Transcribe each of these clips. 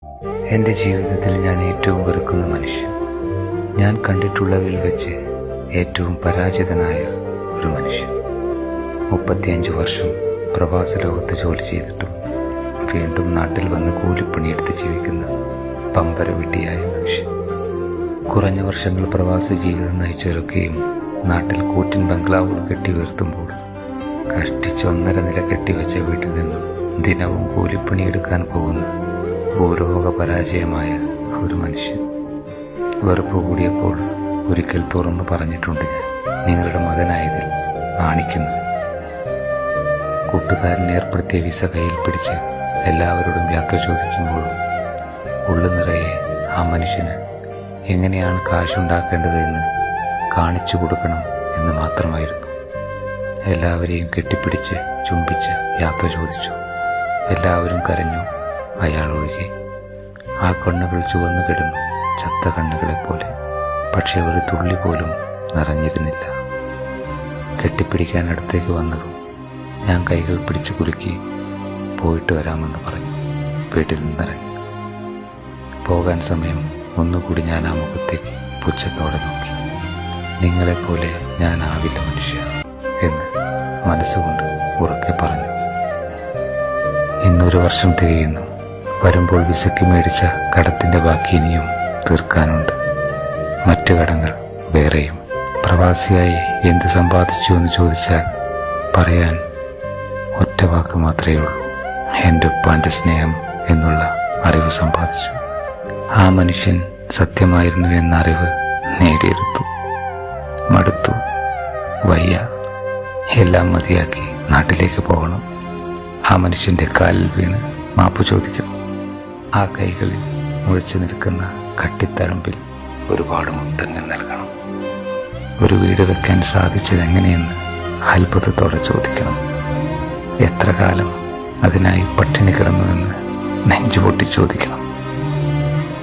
എൻ്റെ ജീവിതത്തിൽ ഞാൻ ഏറ്റവും വെറുക്കുന്ന മനുഷ്യൻ, ഞാൻ കണ്ടിട്ടുള്ളവരിൽ വെച്ച് ഏറ്റവും പരാജിതനായ ഒരു മനുഷ്യൻ. 35 വർഷം പ്രവാസ ലോകത്ത് ജോലി ചെയ്തിട്ടും വീണ്ടും നാട്ടിൽ വന്ന് കൂലിപ്പണിയെടുത്ത് ജീവിക്കുന്ന പമ്പര വിട്ടിയായ മനുഷ്യൻ. കുറഞ്ഞ വർഷങ്ങൾ പ്രവാസ ജീവിതം നയിച്ചവരൊക്കെയും നാട്ടിൽ കൂറ്റൻ ബംഗ്ലാവുകൾ കെട്ടി ഉയർത്തുമ്പോൾ കഷ്ടിച്ച് 1.5 നില കെട്ടിവെച്ച വീട്ടിൽ നിന്നും ദിനവും കൂലിപ്പണിയെടുക്കാൻ പോകുന്ന ഭൂലോക പരാജയമായ ഒരു മനുഷ്യൻ. വെറുപ്പ് കൂടിയപ്പോൾ ഒരിക്കൽ തുറന്നു പറഞ്ഞിട്ടുണ്ട്, ഞാൻ നിങ്ങളുടെ മകനായതിൽ നാണിക്കുന്നു. കൂട്ടുകാരൻ ഏർപ്പെടുത്തിയ വിസ കയ്യിൽ പിടിച്ച് എല്ലാവരോടും യാത്ര ചോദിക്കുമ്പോഴും ഉള്ളു നിറയെ ആ മനുഷ്യന് എങ്ങനെയാണ് കാശുണ്ടാക്കേണ്ടതെന്ന് കാണിച്ചു കൊടുക്കണം എന്ന് മാത്രമായിരുന്നു. എല്ലാവരെയും കെട്ടിപ്പിടിച്ച് ചുംബിച്ച് യാത്ര ചോദിച്ചു. എല്ലാവരും കരഞ്ഞു, അയാൾ ഒഴികെ. ആ കണ്ണുകൾ ചുവന്നു കിടന്നു, ചത്ത കണ്ണുകളെപ്പോലെ. പക്ഷെ ഒരു തുള്ളി പോലും നിറഞ്ഞിരുന്നില്ല. കെട്ടിപ്പിടിക്കാൻ അടുത്തേക്ക് വന്നതും ഞാൻ കൈകൾ പിടിച്ചു കുലുക്കി പോയിട്ട് വരാമെന്ന് പറഞ്ഞു വീട്ടിൽ നിന്നിറങ്ങി. പോകാൻ സമയം ഒന്നുകൂടി ഞാൻ ആ മുഖത്തേക്ക് പുച്ഛത്തോടെ നോക്കി. നിങ്ങളെപ്പോലെ ഞാനാവില്ല മനുഷ്യ എന്ന് മനസ്സുകൊണ്ട് ഉറക്കെ പറഞ്ഞു. ഇന്നൊരു വർഷം തികയുന്നു. വരുമ്പോൾ വിസയ്ക്ക് മേടിച്ച കടത്തിൻ്റെ ബാക്കി ഇനിയും തീർക്കാനുണ്ട്. മറ്റു കടങ്ങൾ വേറെയും. പ്രവാസിയായി എന്ത് സമ്പാദിച്ചു എന്ന് ചോദിച്ചാൽ പറയാൻ ഒറ്റ വാക്ക് മാത്രമേ ഉള്ളൂ, എൻ്റെ ഉപ്പാൻ്റെ സ്നേഹം എന്നുള്ള അറിവ് സമ്പാദിച്ചു. ആ മനുഷ്യൻ സത്യമായിരുന്നു എന്ന അറിവ് നേടിയെടുത്തു. മടുത്തു, വയ്യ, എല്ലാം മതിയാക്കി നാട്ടിലേക്ക് പോകണം. ആ മനുഷ്യൻ്റെ കാലിൽ വീണ് മാപ്പ് ചോദിക്കണം. ആ കൈകളിൽ മുഴിച്ചു നിൽക്കുന്ന കട്ടിത്തഴമ്പിൽ ഒരുപാട് മുത്തങ്ങൾ നൽകണം. ഒരു വീട് വെക്കാൻ സാധിച്ചതെങ്ങനെയെന്ന് അത്ഭുതത്തോടെ ചോദിക്കണം. എത്ര കാലം അതിനായി പട്ടിണി കിടന്നുവെന്ന് നെഞ്ചുപൊട്ടി ചോദിക്കണം.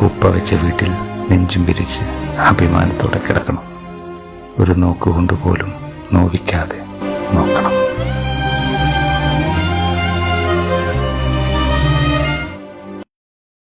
ഉപ്പ വെച്ച വീട്ടിൽ നെഞ്ചും പിരിച്ച് അഭിമാനത്തോടെ കിടക്കണം. ഒരു നോക്കുകൊണ്ടുപോലും നോവിക്കാതെ നോക്കണം.